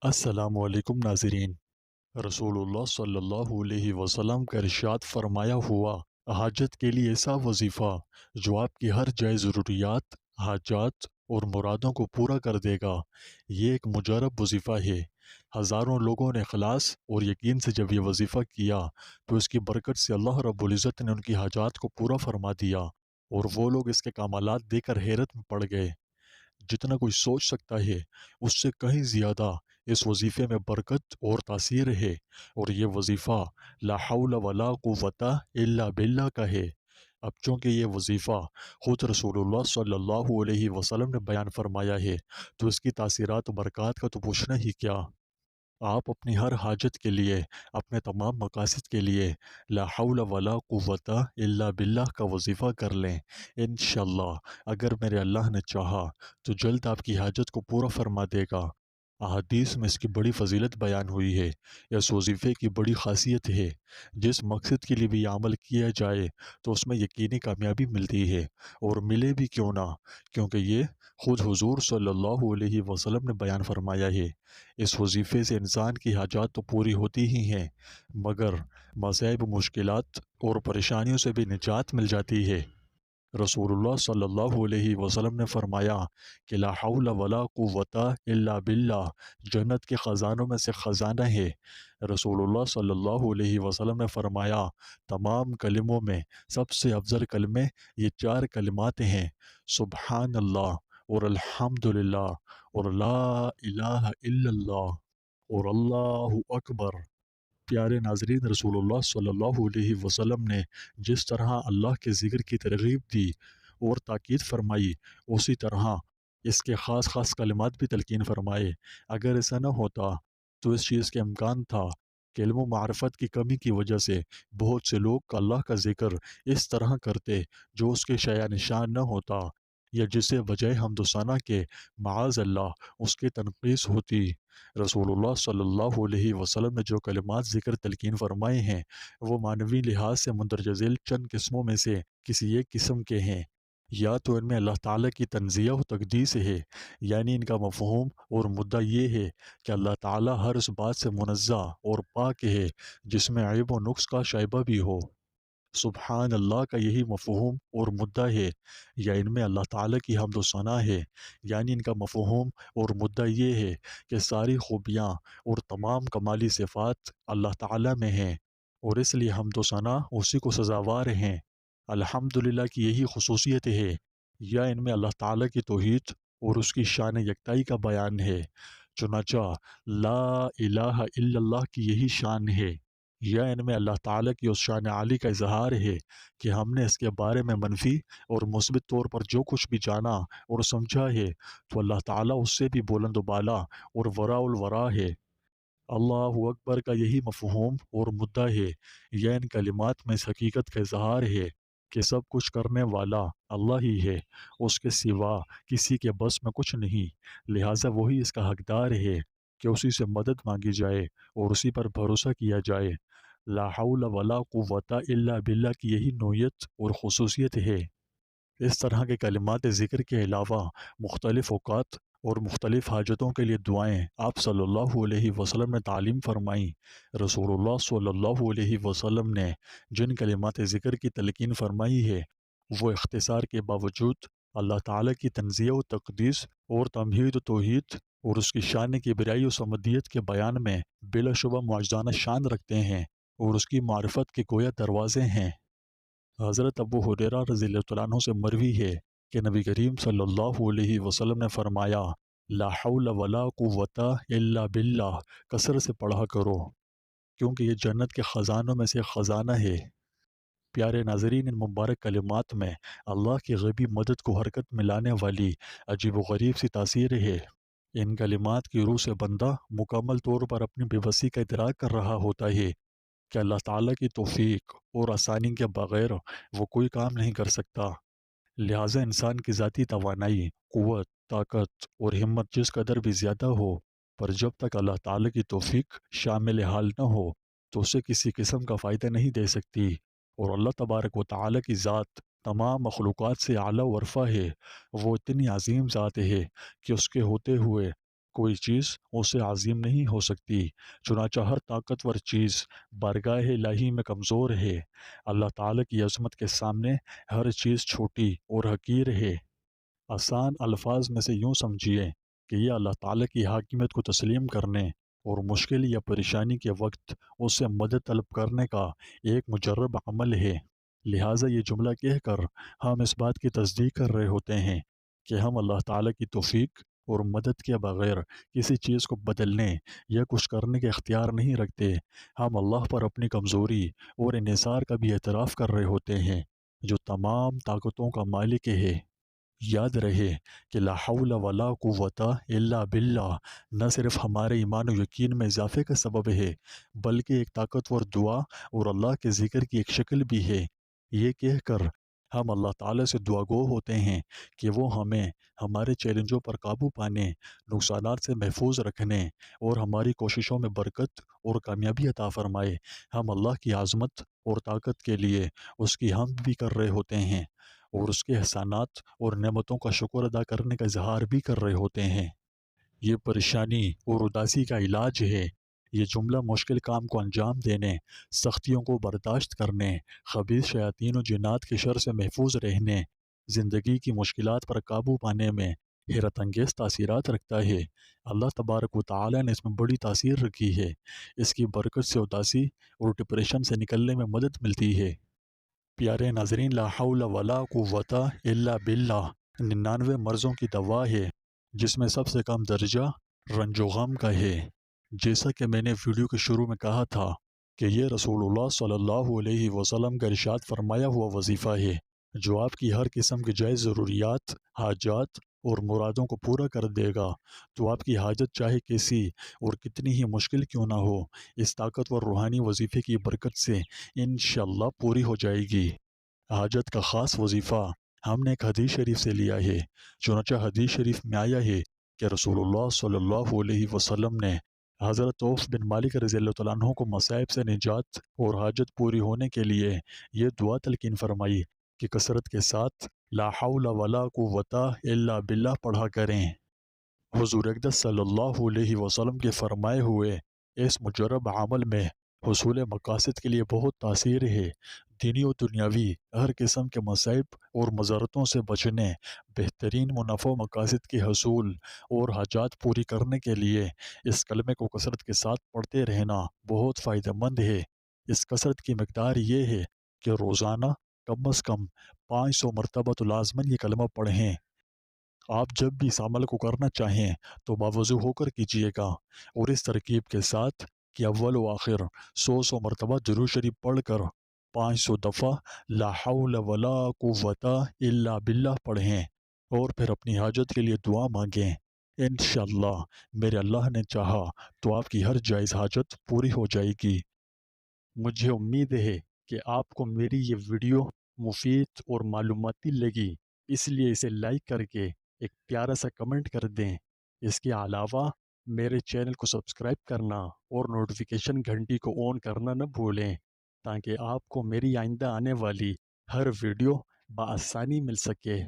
السلام علیکم ناظرین۔ رسول اللہ صلی اللہ علیہ وسلم کا ارشاد فرمایا ہوا حاجت کے لیے ایسا وظیفہ جو آپ کی ہر جائز ضروریات، حاجات اور مرادوں کو پورا کر دے گا، یہ ایک مجرب وظیفہ ہے۔ ہزاروں لوگوں نے اخلاص اور یقین سے جب یہ وظیفہ کیا تو اس کی برکت سے اللہ رب العزت نے ان کی حاجات کو پورا فرما دیا، اور وہ لوگ اس کے کمالات دیکھ کر حیرت میں پڑ گئے۔ جتنا کوئی سوچ سکتا ہے اس سے کہیں زیادہ اس وظیفے میں برکت اور تاثیر ہے، اور یہ وظیفہ لا حول ولا قوت الا باللہ کا ہے۔ اب چونکہ یہ وظیفہ خود رسول اللہ صلی اللہ علیہ وسلم نے بیان فرمایا ہے تو اس کی تاثیرات و برکات کا تو پوچھنا ہی کیا۔ آپ اپنی ہر حاجت کے لیے، اپنے تمام مقاصد کے لیے لا حول ولا قوت الا باللہ کا وظیفہ کر لیں۔ انشاءاللہ اگر میرے اللہ نے چاہا تو جلد آپ کی حاجت کو پورا فرما دے گا۔ احادیث میں اس کی بڑی فضیلت بیان ہوئی ہے۔ اس وظیفے کی بڑی خاصیت ہے، جس مقصد کے لیے بھی یہ عمل کیا جائے تو اس میں یقینی کامیابی ملتی ہے، اور ملے بھی کیوں نہ، کیونکہ یہ خود حضور صلی اللہ علیہ وسلم نے بیان فرمایا ہے۔ اس وظیفے سے انسان کی حاجات تو پوری ہوتی ہی ہیں، مگر مصائب، مشکلات اور پریشانیوں سے بھی نجات مل جاتی ہے۔ رسول اللہ صلی اللہ علیہ وسلم نے فرمایا کہ لا حول ولا قوت الا باللہ جنت کے خزانوں میں سے خزانہ ہے۔ رسول اللہ صلی اللہ علیہ وسلم نے فرمایا تمام کلموں میں سب سے افضل کلمے یہ چار کلمات ہیں: سبحان اللہ، اور الحمد للہ، اور لا الہ الا اللہ، اور اللہ اکبر۔ پیارے ناظرین، رسول اللہ صلی اللہ علیہ وسلم نے جس طرح اللہ کے ذکر کی ترغیب دی اور تاکید فرمائی، اسی طرح اس کے خاص خاص کلمات بھی تلقین فرمائے۔ اگر ایسا نہ ہوتا تو اس چیز کے امکان تھا کہ علم و معرفت کی کمی کی وجہ سے بہت سے لوگ اللہ کا ذکر اس طرح کرتے جو اس کے شایع نشان نہ ہوتا، یا جسے بجائے حمد و ثنا کے معاذ اللہ اس کی تنقیص ہوتی۔ رسول اللہ صلی اللہ علیہ وسلم نے جو کلمات ذکر تلقین فرمائے ہیں وہ معنوی لحاظ سے مندرجہ ذیل چند قسموں میں سے کسی ایک قسم کے ہیں۔ یا تو ان میں اللہ تعالیٰ کی تنزیہ و تقدیس ہے، یعنی ان کا مفہوم اور مدعا یہ ہے کہ اللہ تعالیٰ ہر اس بات سے منزہ اور پاک ہے جس میں عیب و نقص کا شائبہ بھی ہو۔ سبحان اللہ کا یہی مفہوم اور مدعا ہے، یا ان میں اللہ تعالیٰ کی حمد و ثنا ہے، یعنی ان کا مفہوم اور مدعا یہ ہے کہ ساری خوبیاں اور تمام کمالی صفات اللہ تعالیٰ میں ہیں، اور اس لیے حمد و ثنا اسی کو سزاوار ہیں۔ الحمدللہ کی یہی خصوصیت ہے، یا ان میں اللہ تعالیٰ کی توحید اور اس کی شان یکتائی کا بیان ہے۔ چنانچہ لا الہ الا اللہ کی یہی شان ہے، یا ان میں اللہ تعالیٰ کی اس شان عالی کا اظہار ہے کہ ہم نے اس کے بارے میں منفی اور مثبت طور پر جو کچھ بھی جانا اور سمجھا ہے تو اللہ تعالیٰ اس سے بھی بلند و بالا اور وراء الورا ہے۔ اللہ اکبر کا یہی مفہوم اور مدعا ہے، یا ان کلمات میں اس حقیقت کا اظہار ہے کہ سب کچھ کرنے والا اللہ ہی ہے، اس کے سوا کسی کے بس میں کچھ نہیں، لہٰذا وہی اس کا حقدار ہے کہ اسی سے مدد مانگی جائے اور اسی پر بھروسہ کیا جائے۔ لا حول ولا قوت الا باللہ کی یہی نوعیت اور خصوصیت ہے۔ اس طرح کے کلمات ذکر کے علاوہ مختلف اوقات اور مختلف حاجتوں کے لیے دعائیں آپ صلی اللہ علیہ وسلم نے تعلیم فرمائیں۔ رسول اللہ صلی اللہ علیہ وسلم نے جن کلمات ذکر کی تلقین فرمائی ہے وہ اختصار کے باوجود اللہ تعالیٰ کی تنزیہ و تقدیس اور تمہید و توحید اور اس کی شان کی برائی و سمدیت کے بیان میں بلا شبہ معجزانہ شان رکھتے ہیں، اور اس کی معرفت کے گویا دروازے ہیں۔ حضرت ابو ہریرہ رضی اللہ تعالیٰ عنہ سے مروی ہے کہ نبی کریم صلی اللہ علیہ وسلم نے فرمایا لا حول ولا قوت الا باللہ کثرت سے پڑھا کرو، کیونکہ یہ جنت کے خزانوں میں سے خزانہ ہے۔ پیارے ناظرین، ان مبارک کلمات میں اللہ کی غیبی مدد کو حرکت میں لانے والی عجیب و غریب سی تاثیر ہے۔ ان کلمات کی روح سے بندہ مکمل طور پر اپنی بے بسی کا ادراک کر رہا ہوتا ہے کہ اللہ تعالیٰ کی توفیق اور آسانی کے بغیر وہ کوئی کام نہیں کر سکتا۔ لہٰذا انسان کی ذاتی توانائی، قوت، طاقت اور ہمت جس قدر بھی زیادہ ہو، پر جب تک اللہ تعالیٰ کی توفیق شامل حال نہ ہو تو اسے کسی قسم کا فائدہ نہیں دے سکتی، اور اللہ تبارک و تعالیٰ کی ذات تمام مخلوقات سے اعلیٰ و ارفع ہے۔ وہ اتنی عظیم ذات ہے کہ اس کے ہوتے ہوئے کوئی چیز اس سے عظیم نہیں ہو سکتی، چنانچہ ہر طاقتور چیز بارگاہ الہی میں کمزور ہے۔ اللہ تعالیٰ کی عظمت کے سامنے ہر چیز چھوٹی اور حقیر ہے۔ آسان الفاظ میں سے یوں سمجھیے کہ یہ اللہ تعالیٰ کی حاکمیت کو تسلیم کرنے اور مشکل یا پریشانی کے وقت اس سے مدد طلب کرنے کا ایک مجرب عمل ہے۔ لہٰذا یہ جملہ کہہ کر ہم اس بات کی تصدیق کر رہے ہوتے ہیں کہ ہم اللہ تعالیٰ کی توفیق اور مدد کے بغیر کسی چیز کو بدلنے یا کچھ کرنے کے اختیار نہیں رکھتے۔ ہم اللہ پر اپنی کمزوری اور انحصار کا بھی اعتراف کر رہے ہوتے ہیں، جو تمام طاقتوں کا مالک ہے۔ یاد رہے کہ لا حول ولا قوت الا باللہ نہ صرف ہمارے ایمان و یقین میں اضافے کا سبب ہے، بلکہ ایک طاقتور دعا اور اللہ کے ذکر کی ایک شکل بھی ہے۔ یہ کہہ کر ہم اللہ تعالیٰ سے دعا گو ہوتے ہیں کہ وہ ہمیں ہمارے چیلنجوں پر قابو پانے، نقصانات سے محفوظ رکھنے اور ہماری کوششوں میں برکت اور کامیابی عطا فرمائے۔ ہم اللہ کی عظمت اور طاقت کے لیے اس کی حمد بھی کر رہے ہوتے ہیں اور اس کے احسانات اور نعمتوں کا شکر ادا کرنے کا اظہار بھی کر رہے ہوتے ہیں۔ یہ پریشانی اور اداسی کا علاج ہے۔ یہ جملہ مشکل کام کو انجام دینے، سختیوں کو برداشت کرنے، خبیث شیاطین و جنات کے شر سے محفوظ رہنے، زندگی کی مشکلات پر قابو پانے میں حیرت انگیز تاثیرات رکھتا ہے۔ اللہ تبارک و تعالی نے اس میں بڑی تاثیر رکھی ہے۔ اس کی برکت سے اداسی اور ڈپریشن سے نکلنے میں مدد ملتی ہے۔ پیارے ناظرین، لا حول ولا قوت الا باللہ 99 مرضوں کی دوا ہے، جس میں سب سے کم درجہ رنج و غم کا ہے۔ جیسا کہ میں نے ویڈیو کے شروع میں کہا تھا کہ یہ رسول اللہ صلی اللہ علیہ وسلم کا ارشاد فرمایا ہوا وظیفہ ہے، جو آپ کی ہر قسم کی جائز ضروریات، حاجات اور مرادوں کو پورا کر دے گا۔ تو آپ کی حاجت چاہے کیسی اور کتنی ہی مشکل کیوں نہ ہو، اس طاقتور روحانی وظیفے کی برکت سے انشاءاللہ پوری ہو جائے گی۔ حاجت کا خاص وظیفہ ہم نے ایک حدیث شریف سے لیا ہے۔ چنانچہ حدیث شریف میں آیا ہے کہ رسول اللہ صلی اللہ علیہ وسلم نے حضرت عوف بن مالک رضی اللہ تعالیٰ عنہ کو مصائب سے نجات اور حاجت پوری ہونے کے لیے یہ دعا تلقین فرمائی کہ کثرت کے ساتھ لا حول ولا قوت الا باللہ پڑھا کریں۔ حضور اقدس صلی اللہ علیہ وسلم کے فرمائے ہوئے اس مجرب عمل میں حصول مقاصد کے لیے بہت تاثیر ہے۔ دینی و دنیاوی ہر قسم کے مصائب اور مضرتوں سے بچنے، بہترین منافع و مقاصد کے حصول اور حاجات پوری کرنے کے لیے اس کلمے کو کثرت کے ساتھ پڑھتے رہنا بہت فائدہ مند ہے۔ اس کثرت کی مقدار یہ ہے کہ روزانہ کم از کم 500 مرتبہ تو لازماً یہ کلمہ پڑھیں۔ آپ جب بھی اس عمل کو کرنا چاہیں تو باوضو ہو کر کیجیے گا، اور اس ترکیب کے ساتھ کہ اول و آخر 100 مرتبہ درود شریف پڑھ کر 500 دفعہ لا حول ولا قوت الا باللہ پڑھیں، اور پھر اپنی حاجت کے لیے دعا مانگیں۔ انشاءاللہ میرے اللہ نے چاہا تو آپ کی ہر جائز حاجت پوری ہو جائے گی۔ مجھے امید ہے کہ آپ کو میری یہ ویڈیو مفید اور معلوماتی لگی، اس لیے اسے لائک کر کے ایک پیارا سا کمنٹ کر دیں۔ اس کے علاوہ میرے چینل کو سبسکرائب کرنا اور نوٹیفیکیشن گھنٹی کو آن کرنا نہ بھولیں، تاکہ آپ کو میری آئندہ آنے والی ہر ویڈیو بآسانی مل سکے۔